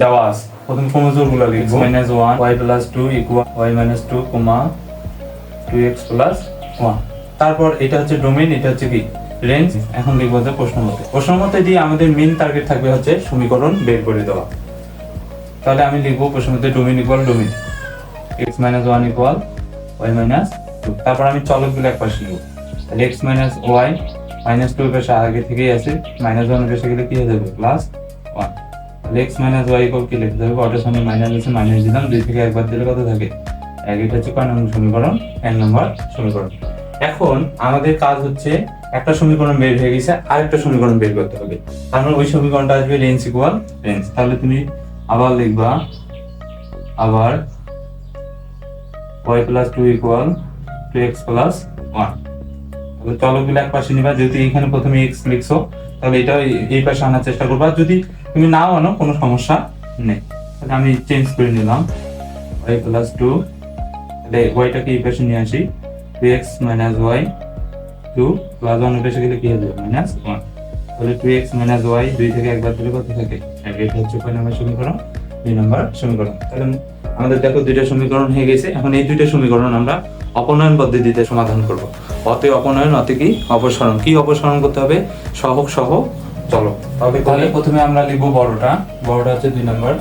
দেওয়া আছে প্রথম ক্রোমোজোমগুলো লিখব -1 y + 2 = y - 2, 2x + 1। তারপর এটা হচ্ছে ডোমেইন, এটা হচ্ছে কি রেঞ্জ। এখন লিখব যে প্রশ্ন মতে দিয়ে আমাদের মেইন টার্গেট থাকবে হচ্ছে সমীকরণ বের করে দেওয়া। তাহলে আমি লিখব প্রশ্ন মতে ডোমেইন x - 1 = y - 2। তারপর আমি চলকগুলো একপাশে লিখব। তাহলে x - y - 2 এর পাশে আগে থেকেই আছে, -1 এর পাশে গেলে কি হয়ে যাবে +1। x - y কি লিখতে হবে, অটোর সামনে মাইনাস আছে, মাইনাস দিলাম, 2 থেকে একবার দিলে কত থাকে 1। এটা হচ্ছে কয় নম্বর সমীকরণ, 1 নম্বর সমীকরণ। এখন আমাদের কাজ হচ্ছে একটা সমীকরণ বের হয়ে গেছে, আরেকটা সমীকরণ বের করতে হবে। তার মানে ওই সমীকরণটা আসবে রেঞ্জ ইকুয়াল রেঞ্জ। তাহলে তুমি আবার লিখবা y + 2 = 2x + 1। তাহলে চলকগুলো এক পাশে নিবা, যেহেতু এখানে প্রথমে x লিখছো তাহলে এটা এই পাশে আনার চেষ্টা করবা, যদি তুমি নাও আনো কোনো সমস্যা নেই। তাহলে আমি চেঞ্জ করে নিলাম y + 2, তাহলে yটাকে এই পাশে নিয়ে আসি, 2x - y 2 + 1 এর পাশে গেলে কি হবে -1। তাহলে 2x - y 2 থেকে একবার দিলে কত থাকে 1। এটা হচ্ছে কয় নম্বর সমীকরণ, 2 নম্বর সমীকরণ। তাহলে আমাদের দেখো দুইটা সমীকরণ হয়ে গেছে। এখন এই দুইটা সমীকরণ আমরা অপনয়ন পদ্ধতিতে সমাধান করব। অতে অপনয়ন, অতে কি অপসারণ। কি অপসারণ করতে হবে, সহগ সহ চলক। তাহলে প্রথমে আমরা লিখব বড়টা হচ্ছে 2 নম্বর।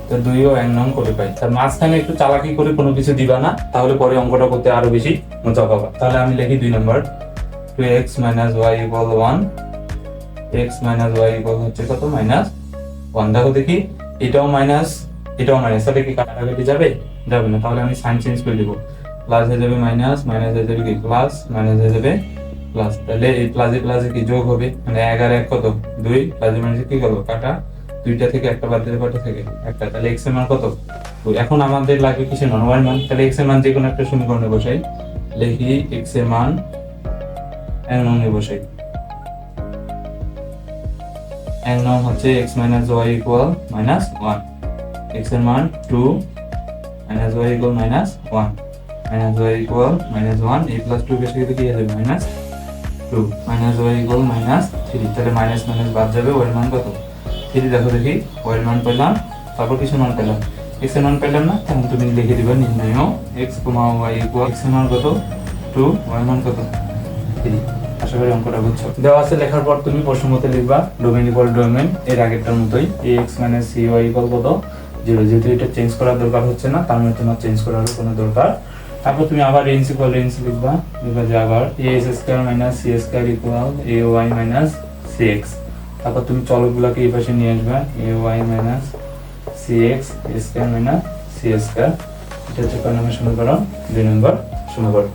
তো 2 ও 1 নং করে পাই, তার মাঝখানে একটু চালাকি করে কোনো কিছু দিবা না, তাহলে পরে অঙ্কটা করতে আরো বেশি মজা পাবা। তাহলে আমি লিখি 2 নম্বর 2x - y = 1, x - y হচ্ছে কত -1। দেখো দেখি এটাও মাইনাস তাহলে কি কাটাকাটি যাবে না। তাহলে আমি সাইন চেঞ্জ করে দিব, প্লাস হয়ে যাবে মাইনাস, মাইনাস হয়ে যাবে কি প্লাস, মাইনাস হয়ে যাবে প্লাস। তাহলে এই প্লাসে প্লাসে কি যোগ হবে, মানে 1 আর 1 কত 2, প্লাসে মাইনাসে কি হলো কাটা, দুইটা থেকে একটা বাদ দিলে কত থাকে একটা। তাহলে x এর মান কত 2। এখন আমাদের লাগবে কিসের মান, y এর মান। তাহলে x এর মান যে কোনো একটা সমীকরণে বসাই, লিখি x এর মান 1 নং এ বসাই। 1 নং হচ্ছে x - y = -1, x এর মান 2 - y = -1, y = -1, a + 2 বেশি গেলে কি হবে -2, y = -3। তাহলে মাইনাস মাইনাস বাদ যাবে, y এর মান কত 3। দেখো দেখি y এর মান পেলাম, তারপর কিসের মান পেলাম, x এর মান পেলাম না। তখন তুমি লিখে দিবা নির্ণয় x, y = x এর মান কত 2, y এর মান কত 3। আশা করি অঙ্কটা বুঝছো। দেওয়া আছে, লেখার পর তুমি প্রশ্ন মতে লিখবা ডোমেইন ইকুয়াল ডোমেইন, এর আগেরটার মতোই ax - cy = কত 0। যেহেতু এটা চেঞ্জ করার দরকার হচ্ছে না, তার মানে তোমার চেঞ্জ করার কোনো দরকার। তারপর তুমি আবার রেঞ্জ ইকুয়াল রেঞ্জ লিখবা যে আবার ax² - c² = ay - cx। তারপর তুমি চলকগুলোকে এই পাশে নিয়ে আসবা, ay - cx a² - c²। এটা হচ্ছে কয় নম্বর সমীকরণ, 2 নম্বর সমীকরণ।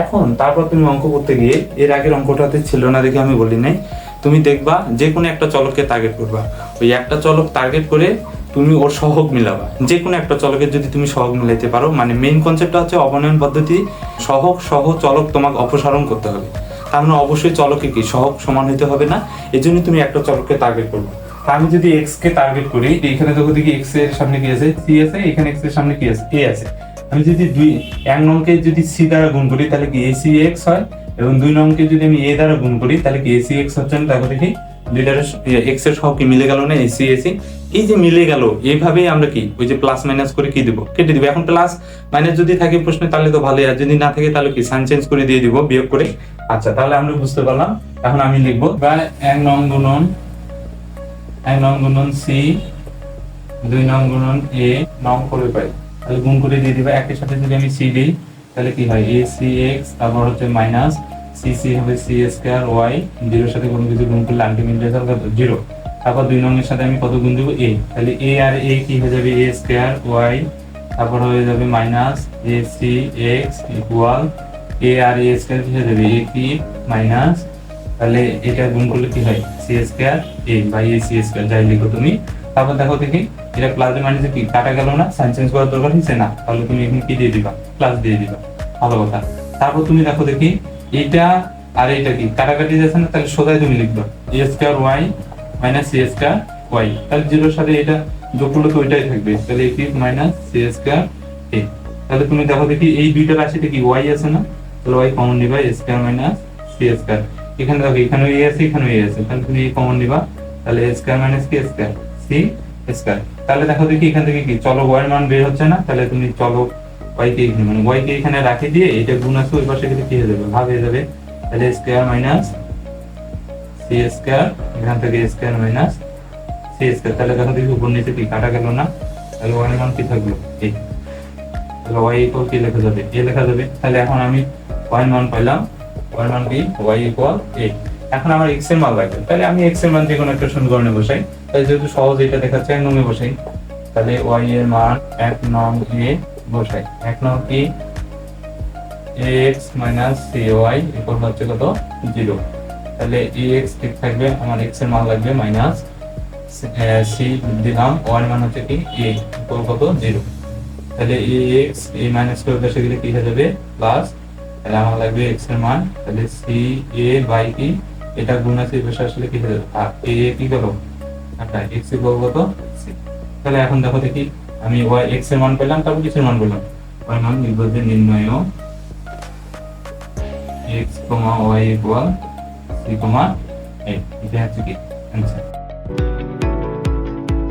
এখন তারপর তুমি অঙ্ক করতে গিয়ে, এর আগের অঙ্কটাতে ছিল না দেখে আমি বলি নাই, তুমি দেখবা যে কোনো একটা চলককে টার্গেট করবা, ওই একটা চলক টার্গেট করে তুমি ওর সহগ মিলাবা। যে কোনো একটা চলকের যদি তুমি সহগ মিলাইতে পারো, মানে মেইন কনসেপ্টটা হচ্ছে অপনয়ন পদ্ধতি, সহগ সহ চলক তোমাকে অপসারণ করতে হবে। তার মানে অবশ্যই চলকে কি সহগ সমান হইতে হবে না, এজন্য তুমি একটা চলককে টার্গেট করবে। আমি যদি x কে টার্গেট করি, এখানে দেখো দেখি x এর সামনে কি আছে c আছে, এখানে x এর সামনে কি আছে a আছে। আমি যদি 1 নংকে যদি c দ্বারা গুণ করি তাহলে কি acx হয়, এবং 2 নংকে যদি আমি a দ্বারা গুণ করি তাহলে কি acx হচ্ছে না। তারপরে দেখি দুইটার x এর সহগ কি মিলে গেল না, ac ac। এই যে মিলে গেল, এইভাবেই আমরা কি ওই যে প্লাস মাইনাস করে কি দিব, কেটে দিব। এখন প্লাস মাইনাস যদি থাকে প্রশ্নে তাহলে তো ভালোই, আর যদি না থাকে তাহলে কি সাইন চেঞ্জ করে দিয়ে দিব বিয়োগ করে। আচ্ছা, তাহলে আমরা বুঝতে পারলাম। এখন আমি লিখবো 1 নং গুণন c, 2 নং গুণন a নং করে পাই, তাহলে গুণ করে দিয়ে দিবা। একের সাথে যদি আমি c দিই তাহলে কি হয় acx, তারপর হচ্ছে মাইনাস cc হবে c² y, 0 এর সাথে কোনো কিছু গুণ করলে আলটিমেট রেজাল্ট কত 0। তারপর 2 নং এর সাথে আমি কত গুণ দেব a, তাহলে a আর a কি হয়ে যাবে a² y, তারপর হয়ে যাবে মাইনাস acx ইকুয়াল a আর a² কি হয়ে যাবে a কি মাইনাস, তাহলে এটা গুণ করলে কি হয় c² a বাই ac², যাই লিখো তুমি। তারপর দেখো দেখি এটা প্লাস মাইনাসে কি কাটা গেল না, সাইন চেঞ্জ করার দরকার হচ্ছে না, তাহলে তুমি এখানে কি দিয়ে দিবা প্লাস দিয়ে দিবা, ভালো কথা। তারপর তুমি দেখো দেখি এটা আর এটা কি কাটাকাটি যাচ্ছে না, তাহলে সোজাই তুমি লিখবা a² y minus c² y, তাহলে 0 এর সাথে এটা যোগ করলে তো ওইটাই থাকবে, তাহলে a মাইনাস c² a। তাহলে তুমি দেখো দেখি এই দুইটা রাশিতে কি y আছে না, তাহলে y কমন নিবা a² মাইনাস c²। এখানে দেখো এখানেও a আছে, এখানেও a আছে, তাহলে তুমি a কমন নিবা, তাহলে a² মাইনাস কি² c²। তাহলে দেখো দেখি এখান থেকে কি চলক y এর মান বের হচ্ছে না, তাহলে তুমি চলক y কে মানে y কে এখানে রাখি দিয়ে এটা গুণ আছে ওই পাশে গেলে কি হয়ে যাবে, ভাগ হয়ে যাবে। তাহলে স্কয়ার মাইনাস সি স্কয়ার, এখান থেকে স্কয়ার মাইনাস সি স্কয়ার, তাহলে দেখো দেখি উপর নিচে কি কাটা গেল না, তাহলে y এর মান কি থাকলো a, তাহলে y ইকুয়াল কি লেখা যাবে, a লেখা যাবে। তাহলে এখন আমি y এর মান পাইলাম, y এর মান কি y ইকুয়াল a। এখন আমার x এর মান লাগবে, তাহলে আমি x এর মান যে কোনো একটা সমীকরণে বসাই, তাই যেহেতু সহজ এটা দেখাচ্ছে 1 নং এ বসাই, তাহলে y এর মান 1 নং এ বসাই। 1 নং কি ax cy ইকুয়াল হচ্ছে কত 0, তাহলে ax ঠিক থাকবে, আমার x এর মান লাগবে মাইনাস c দিলাম, y এর মান হচ্ছে কি a ইকুয়াল কত 0, তাহলে ax a মাইনাস করে বসে গেলে কি হয়ে যাবে প্লাস, তাহলে আমার লাগবে x এর মান, তাহলে c a বাই কি এটা গুণ আছে এই পাশে আসলে কি হয়ে যাবে আর a কি গেল আচ্ছা x ইকুয়াল কত c। তাহলে এখন দেখো দেখি আমি y x এর মান পেলাম, তারপর কিসের মান পেলাম, y মান লিখবো যে নির্ণয় x y equal c a, এটা হচ্ছে কি आंसर।